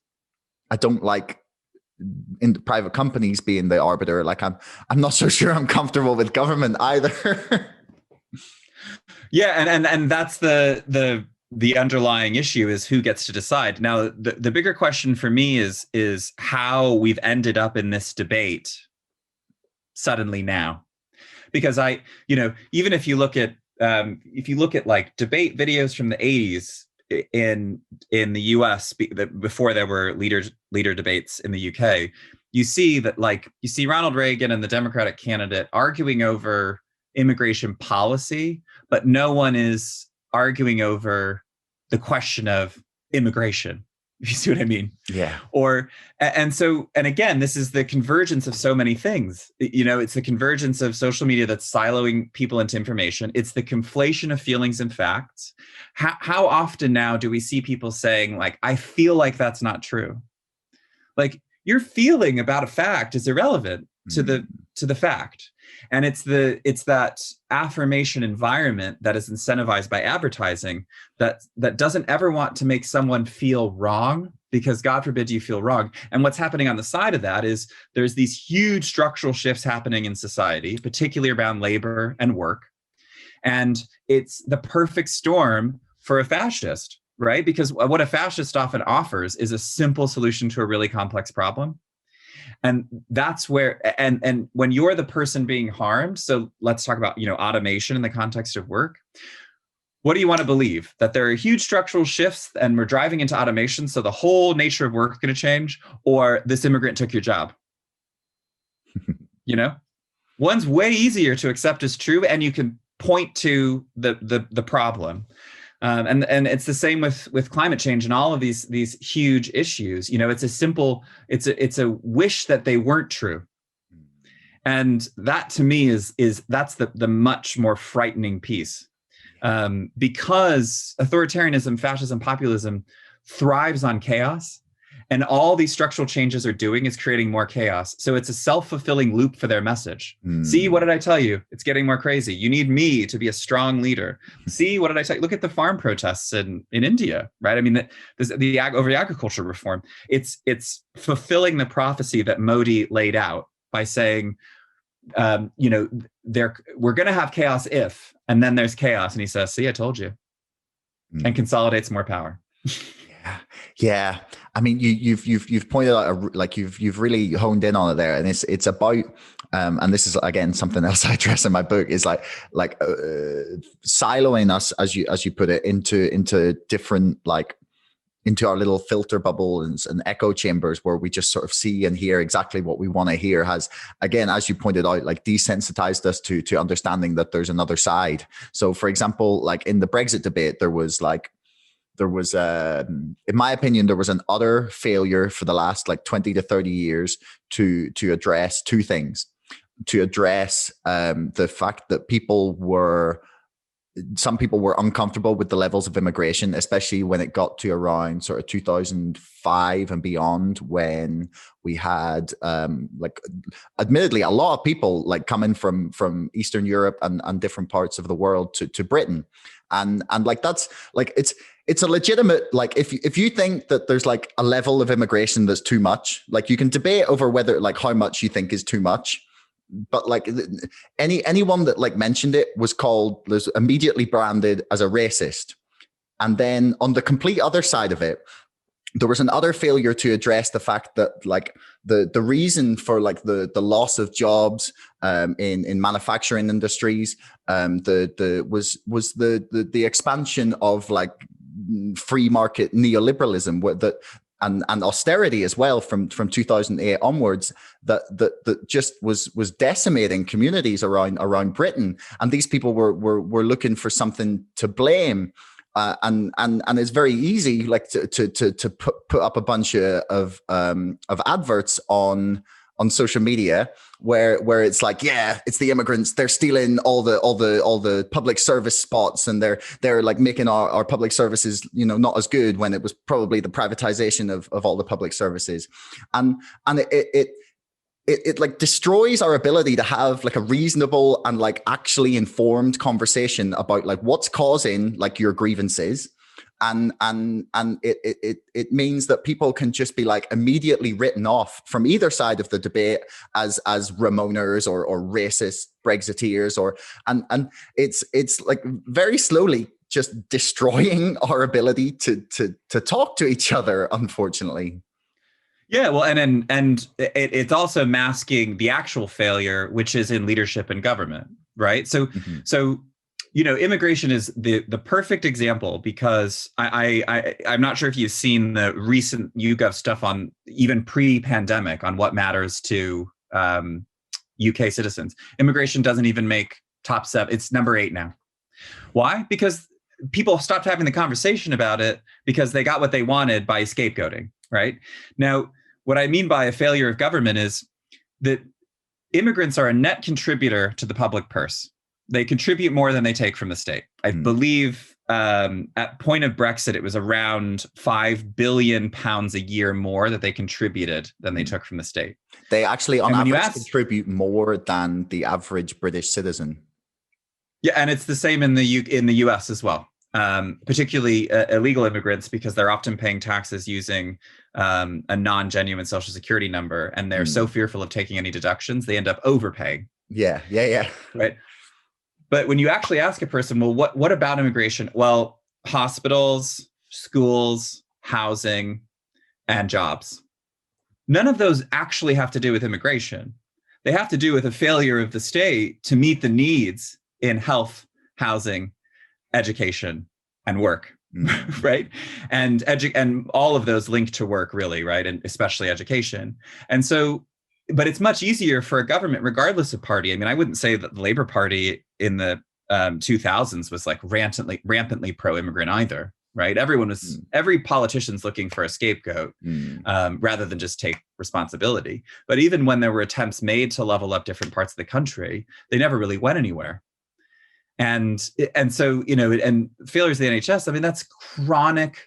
I don't like in the private companies being the arbiter, I'm not so sure I'm comfortable with government either. Yeah, and that's the underlying issue is who gets to decide. Now, the bigger question for me is how we've ended up in this debate suddenly now, because even if you look at debate videos from the 80s in the US before there were leader debates in the UK, you see that you see Ronald Reagan and the Democratic candidate arguing over immigration policy, but no one is arguing over the question of immigration. You see what I mean? Yeah. And again, this is the convergence of so many things. It's the convergence of social media that's siloing people into information. It's the conflation of feelings and facts. How often now do we see people saying, I feel like that's not true? Your feeling about a fact is irrelevant to the fact. And it's that affirmation environment that is incentivized by advertising that doesn't ever want to make someone feel wrong, because God forbid you feel wrong. And what's happening on the side of that is there's these huge structural shifts happening in society, particularly around labor and work. And it's the perfect storm for a fascist, right? Because what a fascist often offers is a simple solution to a really complex problem. And that's where, and when you're the person being harmed, so let's talk about, automation in the context of work. What do you want to believe? That there are huge structural shifts and we're driving into automation, so the whole nature of work is going to change, or this immigrant took your job? One's way easier to accept as true, and you can point to the problem. And it's the same with climate change and all of these huge issues. It's a wish that they weren't true. And that to me that's the much more frightening piece. Because authoritarianism, fascism, populism thrives on chaos. And all these structural changes are doing is creating more chaos. So it's a self-fulfilling loop for their message. See, what did I tell you? It's getting more crazy. You need me to be a strong leader. See, what did I tell you? Look at the farm protests in India, right? I mean, over the agriculture reform, it's fulfilling the prophecy that Modi laid out by saying, we're going to have chaos if, and then there's chaos. And he says, see, I told you, and consolidates more power. Yeah. I mean, you've pointed out, like you've really honed in on it there, and it's about, and this is again something else I address in my book, is like siloing us, as you put it, into different, like, into our little filter bubbles and echo chambers where we just sort of see and hear exactly what we want to hear, has, again, as you pointed out, like desensitized us to understanding that there's another side. So for example, like in the Brexit debate, there was, in my opinion, there was an utter failure for the last like 20 to 30 years to address two things. To address the fact that some people were uncomfortable with the levels of immigration, especially when it got to around sort of 2005 and beyond, when we had admittedly a lot of people like coming from Eastern Europe and different parts of the world to Britain. And like, that's like, it's a legitimate, like, if you think that there's like a level of immigration that's too much, like, you can debate over whether, like, how much you think is too much. But like anyone that like mentioned it was immediately branded as a racist. And then on the complete other side of it, there was an utter failure to address the fact that like the reason for like the loss of jobs in manufacturing industries was the expansion of like free market neoliberalism and austerity as well from 2008 onwards, that just was decimating communities around Britain, and these people were looking for something to blame, and it's very easy like to put up a bunch of adverts on social media where it's like, yeah, it's the immigrants, they're stealing all the public service spots, and they're like making our public services, not as good, when it was probably the privatization of all the public services. And it like destroys our ability to have like a reasonable and like actually informed conversation about like what's causing like your grievances. And it means that people can just be like immediately written off from either side of the debate as Ramoners or racist Brexiteers, and it's like very slowly just destroying our ability to talk to each other, unfortunately. Yeah, well, and it's also masking the actual failure, which is in leadership and government, right? So immigration is the perfect example, because I'm not sure if you've seen the recent YouGov stuff on even pre-pandemic on what matters to UK citizens. Immigration doesn't even make top 7. It's number 8 now. Why? Because people stopped having the conversation about it because they got what they wanted by scapegoating, right? Now, what I mean by a failure of government is that immigrants are a net contributor to the public purse. They contribute more than they take from the state. I believe at point of Brexit, it was around £5 billion a year more that they contributed than they took from the state. They actually, on average, contribute more than the average British citizen. Yeah, and it's the same in the US as well, particularly illegal immigrants, because they're often paying taxes using a non-genuine social security number, and they're so fearful of taking any deductions, they end up overpaying. Yeah. Right. But when you actually ask a person, well, what about immigration? Well, hospitals, schools, housing, and jobs. None of those actually have to do with immigration. They have to do with a failure of the state to meet the needs in health, housing, education, and work, right? And all of those link to work, really, right? And especially education. And so, but it's much easier for a government, regardless of party. I mean, I wouldn't say that the Labour Party in the 2000s was like rampantly pro-immigrant either, right? Every politician's looking for a scapegoat rather than just take responsibility. But even when there were attempts made to level up different parts of the country, they never really went anywhere. And so, and failures of the NHS, I mean, that's chronic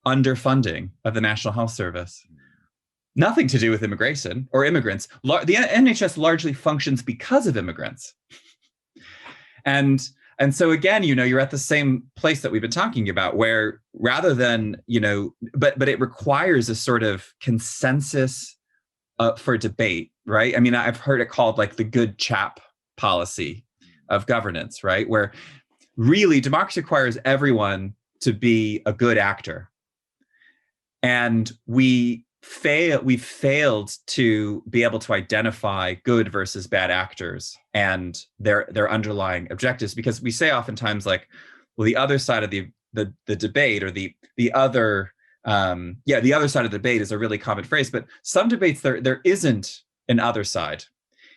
underfunding of the National Health Service. Nothing to do with immigration or immigrants. The NHS largely functions because of immigrants. And so again, you're at the same place that we've been talking about, where rather than, but it requires a sort of consensus for debate, right? I mean, I've heard it called like the good chap policy of governance, right? Where really democracy requires everyone to be a good actor. And we've failed to be able to identify good versus bad actors and their underlying objectives, because we say oftentimes like, well, the other side of the debate, or the other side of the debate is a really common phrase, but some debates there isn't an other side.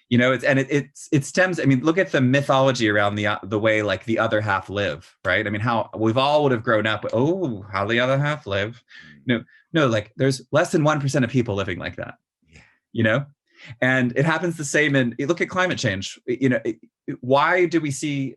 It stems. I mean, look at the mythology around the way like the other half live, right? I mean, how we've all would have grown up. Oh, how the other half live? No, like there's less than 1% of people living like that. And it happens the same look at climate change. Why do we see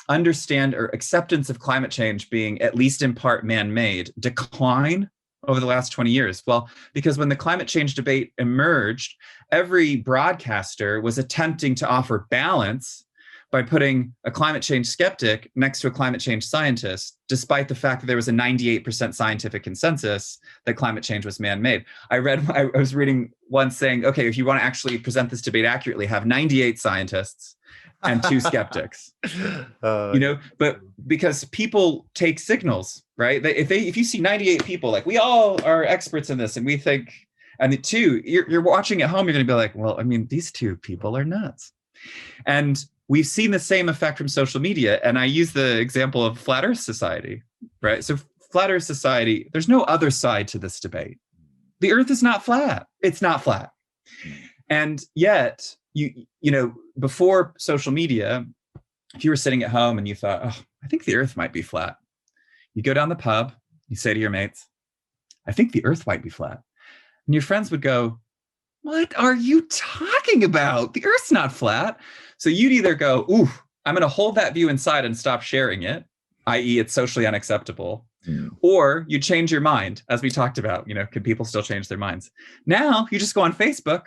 understand or acceptance of climate change being at least in part man-made decline over the last 20 years? Well, because when the climate change debate emerged, every broadcaster was attempting to offer balance by putting a climate change skeptic next to a climate change scientist, despite the fact that there was a 98% scientific consensus that climate change was man-made. I was reading once saying, okay, if you want to actually present this debate accurately, have 98 scientists and 2 skeptics. But because people take signals, right? If you see 98 people, like we all are experts in this, and we think, and the 2, you're watching at home, you're going to be like, well, I mean, these 2 people are nuts. And we've seen the same effect from social media. And I use the example of Flat Earth Society, right? So Flat Earth Society, there's no other side to this debate. The Earth is not flat. It's not flat. And yet, before social media, if you were sitting at home and you thought, oh, I think the Earth might be flat, you go down the pub, you say to your mates, I think the Earth might be flat. And your friends would go, what are you talking about? The Earth's not flat. So you'd either go, ooh, I'm going to hold that view inside and stop sharing it, i.e. it's socially unacceptable. Or you change your mind, as we talked about, can people still change their minds? Now you just go on Facebook,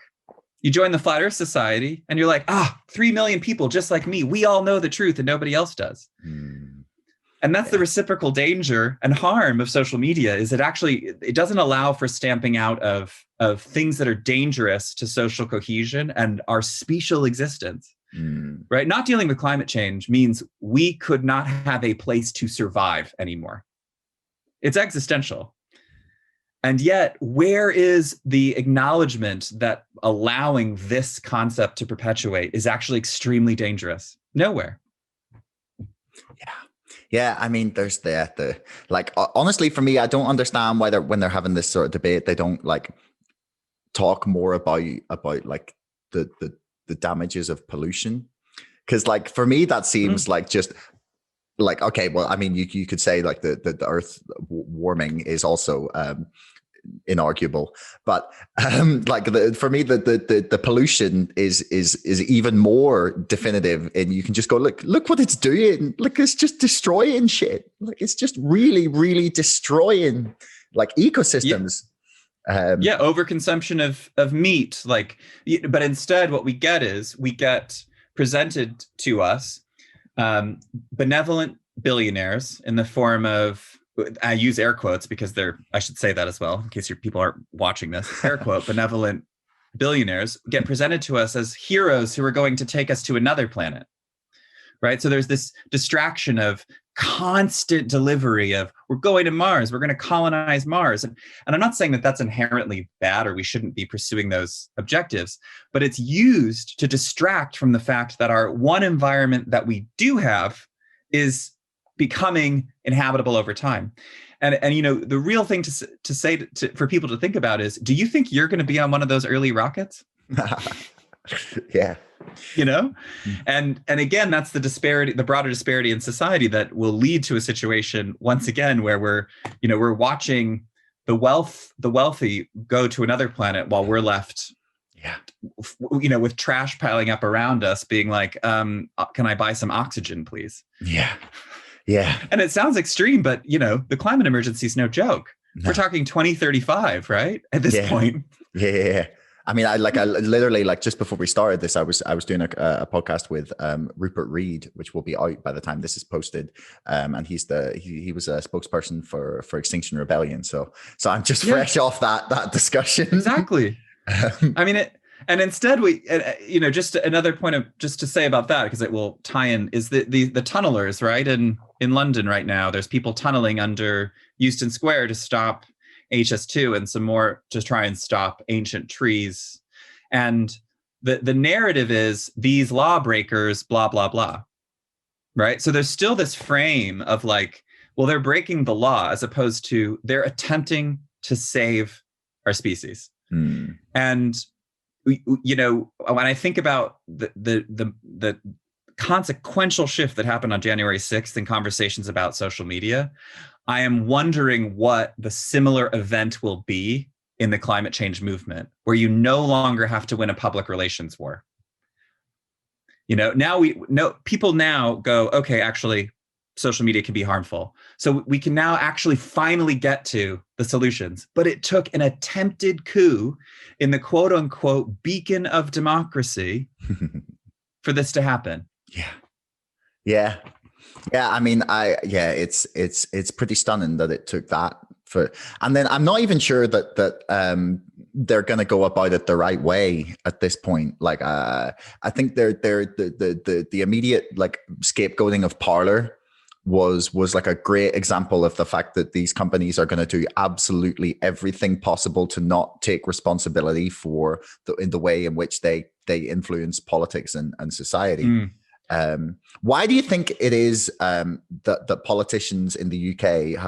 you join the Flat Earth Society, and you're like, 3 million people just like me. We all know the truth and nobody else does. And that's the reciprocal danger and harm of social media, is it doesn't allow for stamping out of things that are dangerous to social cohesion and our special existence, right? Not dealing with climate change means we could not have a place to survive anymore. It's existential. And yet, where is the acknowledgement that allowing this concept to perpetuate is actually extremely dangerous? Nowhere. Yeah, I mean, there's the like, honestly, for me, I don't understand why when they're having this sort of debate, they don't like talk more about like the damages of pollution. Because like for me, that seems like just like, okay, well, I mean, you could say like the Earth warming is also inarguable, but like for me the pollution is even more definitive, and you can just go look what it's doing. Like it's just destroying shit. Like it's just really destroying like ecosystems. Overconsumption of meat, but instead what we get presented to us benevolent billionaires in the form of, I use air quotes because I should say that as well, in case your people aren't watching this, air quote, benevolent billionaires get presented to us as heroes who are going to take us to another planet, right? So there's this distraction of constant delivery of, we're going to Mars, we're going to colonize Mars. And I'm not saying that that's inherently bad or we shouldn't be pursuing those objectives, but it's used to distract from the fact that our one environment that we do have is becoming inhabitable over time. And the real thing to say for people to think about is, do you think you're going to be on one of those early rockets? Yeah. And again, that's the disparity, the broader disparity in society that will lead to a situation once again where we're watching the wealthy go to another planet while we're left with trash piling up around us, being like, can I buy some oxygen, please? Yeah. And it sounds extreme, but the climate emergency is no joke, We're talking 2035, right? At this point. Yeah. I mean, I literally, like, just before we started this, I was doing a podcast with Rupert Reed, which will be out by the time this is posted. And he was a spokesperson for Extinction Rebellion. So I'm just fresh off that discussion. Exactly. I mean, and instead just another point of just to say about that, because it will tie in, is the tunnelers, right? In London right now, there's people tunneling under Euston Square to stop HS2 and some more to try and stop ancient trees. And the narrative is these lawbreakers, blah, blah, blah, right? So there's still this frame of like, well, they're breaking the law, as opposed to they're attempting to save our species. And when I think about the consequential shift that happened on January 6th in conversations about social media, I am wondering what the similar event will be in the climate change movement, where you no longer have to win a public relations war. Now people now go, okay, actually, social media can be harmful. So we can now actually finally get to the solutions. But it took an attempted coup in the quote unquote beacon of democracy for this to happen. Yeah. I mean, it's pretty stunning that it took that and then I'm not even sure that they're going to go about it the right way at this point. Like, I think they're the immediate, like, scapegoating of Parler was like a great example of the fact that these companies are going to do absolutely everything possible to not take responsibility for in the way in which they influence politics and society. Why do you think it is that politicians in the UK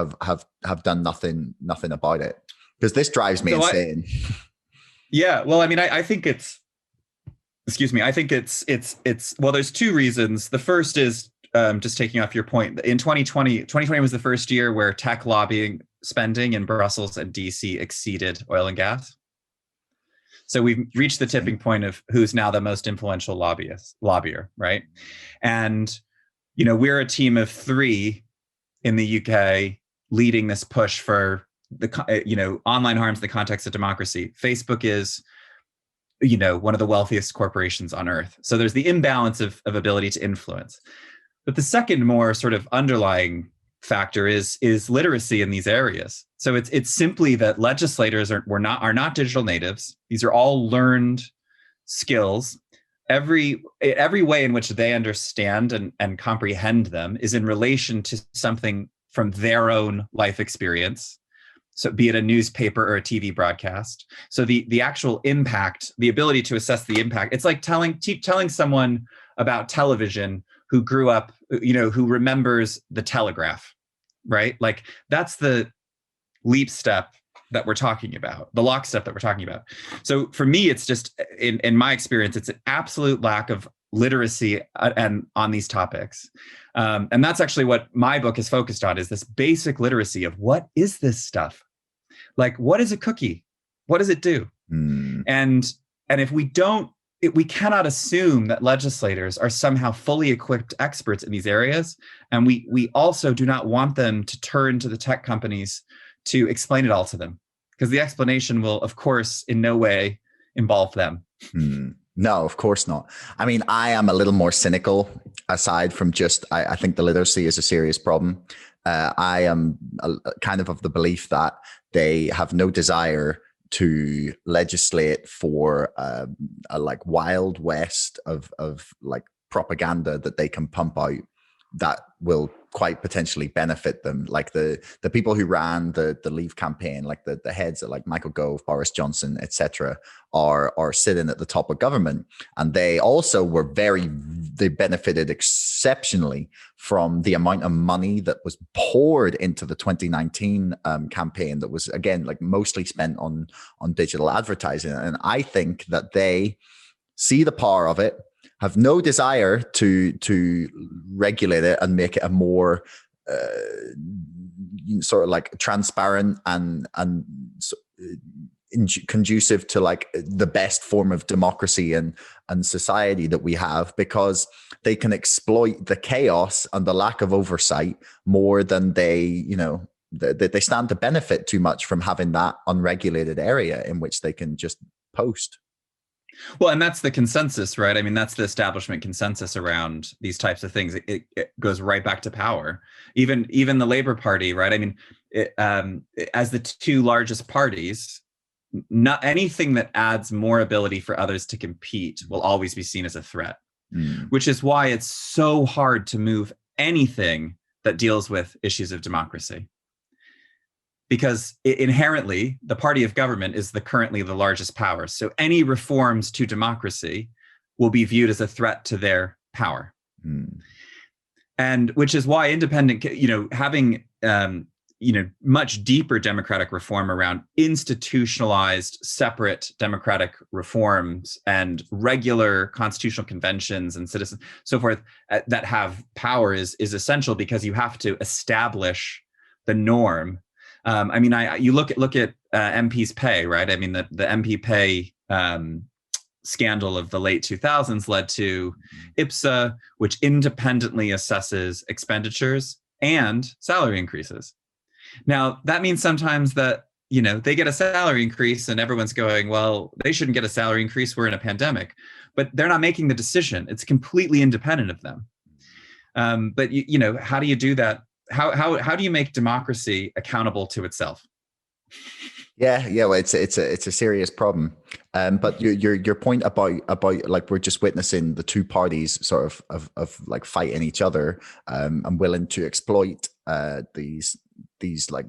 have done nothing about it? Because this drives me insane. Well, I mean, I think it's, I think it's well, there's two reasons. The first is just taking off your point. In 2020 was the first year where tech lobbying spending in Brussels and DC exceeded oil and gas. So we've reached the tipping point of who's now the most influential lobbyer, right? And, we're a team of 3 in the UK leading this push for the, online harms in the context of democracy. Facebook is, one of the wealthiest corporations on earth. So there's the imbalance of ability to influence. But the second more sort of underlying factor is literacy in these areas. So it's simply that legislators are not digital natives. These are all learned skills. Every way in which they understand and comprehend them is in relation to something from their own life experience. So be it a newspaper or a TV broadcast. So the actual impact, the ability to assess the impact, it's like telling someone about television who grew up, who remembers the Telegraph, right? Like, that's the leap step that we're talking about, the lockstep that we're talking about. So for me, it's just, in my experience, it's an absolute lack of literacy and on these topics. And that's actually what my book is focused on, is this basic literacy of what is this stuff? Like, what is a cookie? What does it do? And if we don't, we cannot assume that legislators are somehow fully equipped experts in these areas. And we also do not want them to turn to the tech companies to explain it all to them, because the explanation will, of course, in no way involve them. No, of course not. I mean, I am a little more cynical, aside from just, I think the literacy is a serious problem. I am kind of the belief that they have no desire to legislate for a like Wild West of like propaganda that they can pump out that will quite potentially benefit them. Like the people who ran the Leave campaign, like the heads of like Michael Gove, Boris Johnson, etc., are sitting at the top of government, and they also they benefited exceptionally from the amount of money that was poured into the 2019 campaign that was, again, like mostly spent on digital advertising. And I think that they see the power of it, have no desire to regulate it and make it a more sort of like transparent and conducive to like the best form of democracy and society that we have, because they can exploit the chaos and the lack of oversight more than they they stand to benefit too much from having that unregulated area in which they can just post. Well, and that's the consensus, right? I mean, that's the establishment consensus around these types of things. It goes right back to power. Even the Labour Party, right? I mean, as the two largest parties, not anything that adds more ability for others to compete will always be seen as a threat, which is why it's so hard to move anything that deals with issues of democracy. Because inherently, the party of government is currently the largest power. So any reforms to democracy will be viewed as a threat to their power. And which is why independent, having, much deeper democratic reform around institutionalized, separate democratic reforms and regular constitutional conventions and citizens, so forth, that have power is essential, because you have to establish the norm. You look at MPs' pay, right? I mean, the MP pay scandal of the late 2000s led to IPSA, which independently assesses expenditures and salary increases. Now, that means sometimes that, they get a salary increase and everyone's going, well, they shouldn't get a salary increase. We're in a pandemic. But they're not making the decision. It's completely independent of them. But, how do you do that? How do you make democracy accountable to itself? Yeah. Well, it's a serious problem. But your point about like, we're just witnessing the two parties sort of like fighting each other, and willing to exploit these like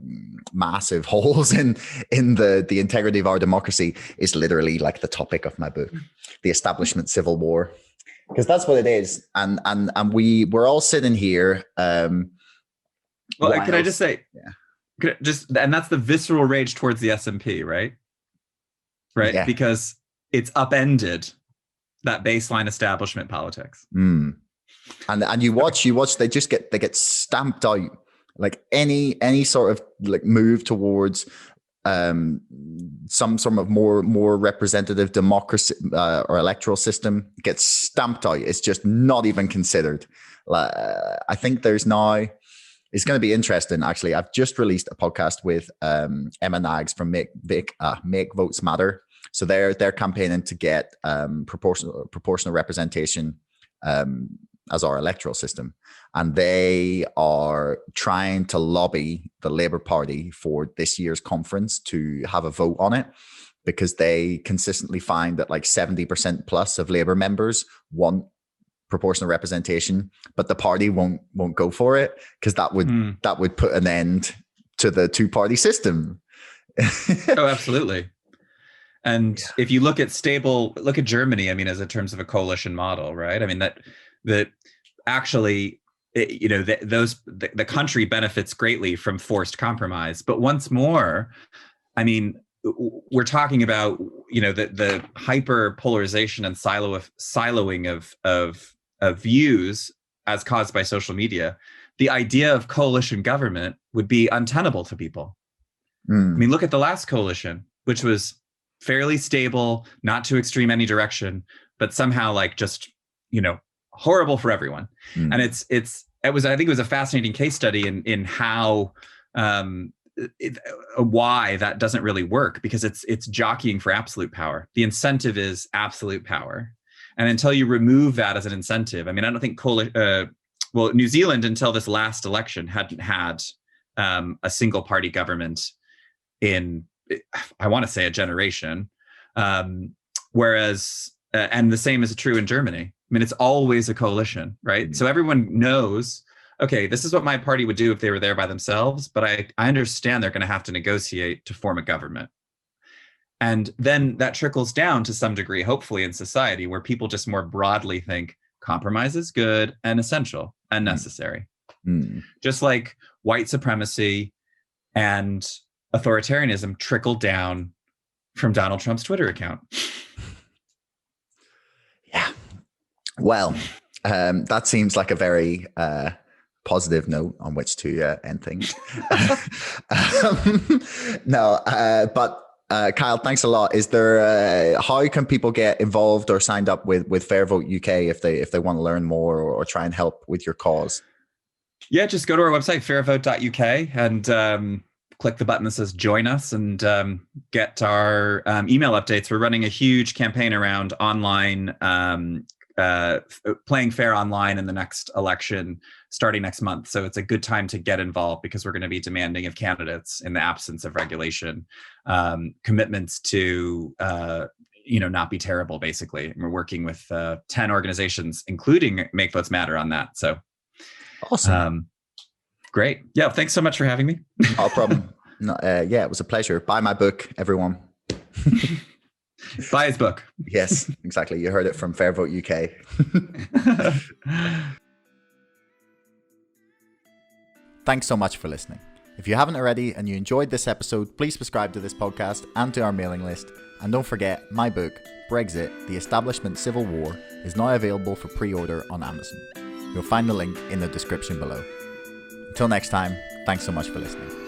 massive holes in the integrity of our democracy is literally like the topic of my book, The Establishment Civil War, because that's what it is. And we're all sitting here. Well, can I just say, and that's the visceral rage towards the S&P, right? Right, yeah. Because it's upended that baseline establishment politics. And you watch, they get stamped out. Like any sort of like move towards some sort of more representative democracy or electoral system gets stamped out. It's just not even considered. I think there's now. It's going to be interesting, actually. I've just released a podcast with Emma Nags from Make Votes Matter. So they're campaigning to get proportional representation as our electoral system. And they are trying to lobby the Labour Party for this year's conference to have a vote on it, because they consistently find that like 70% plus of Labour members want proportional representation, but the party won't go for it, because that would put an end to the two-party system. Oh, absolutely. And if you look at Germany, I mean, as in terms of a coalition model, right? I mean, that actually, the country benefits greatly from forced compromise. But once more, I mean, we're talking about, the hyper polarization and siloing of views as caused by social media. The idea of coalition government would be untenable to people. I mean, look at the last coalition, which was fairly stable, not too extreme any direction, but somehow like just, horrible for everyone. And I think it was a fascinating case study in how why that doesn't really work, because it's jockeying for absolute power. The incentive is absolute power. And until you remove that as an incentive, I mean, I don't think New Zealand until this last election hadn't had a single party government in, I want to say, a generation. Whereas, and the same is true in Germany. I mean, it's always a coalition, right? So everyone knows, okay, this is what my party would do if they were there by themselves, but I understand they're going to have to negotiate to form a government. And then that trickles down to some degree, hopefully, in society, where people just more broadly think compromise is good and essential and necessary. Just like white supremacy and authoritarianism trickled down from Donald Trump's Twitter account. Yeah. Well, that seems like a very positive note on which to end things. But Kyle, thanks a lot. Is there how can people get involved or signed up with Fair Vote UK if they want to learn more or try and help with your cause? Yeah, just go to our website, fairvote.uk, and click the button that says join us and get our email updates. We're running a huge campaign around online, playing fair online in the next election starting next month. So it's a good time to get involved because we're going to be demanding of candidates, in the absence of regulation, commitments to not be terrible, basically. And we're working with 10 organizations, including Make Votes Matter, on that. So awesome. Great. Yeah. Thanks so much for having me. No problem. No, yeah, it was a pleasure. Buy my book, everyone. Buy his book. Yes, exactly. You heard it from Fair Vote UK. Thanks so much for listening. If you haven't already and you enjoyed this episode, please subscribe to this podcast and to our mailing list. And don't forget, my book, Brexit, The Establishment Civil War, is now available for pre-order on Amazon. You'll find the link in the description below. Until next time, thanks so much for listening.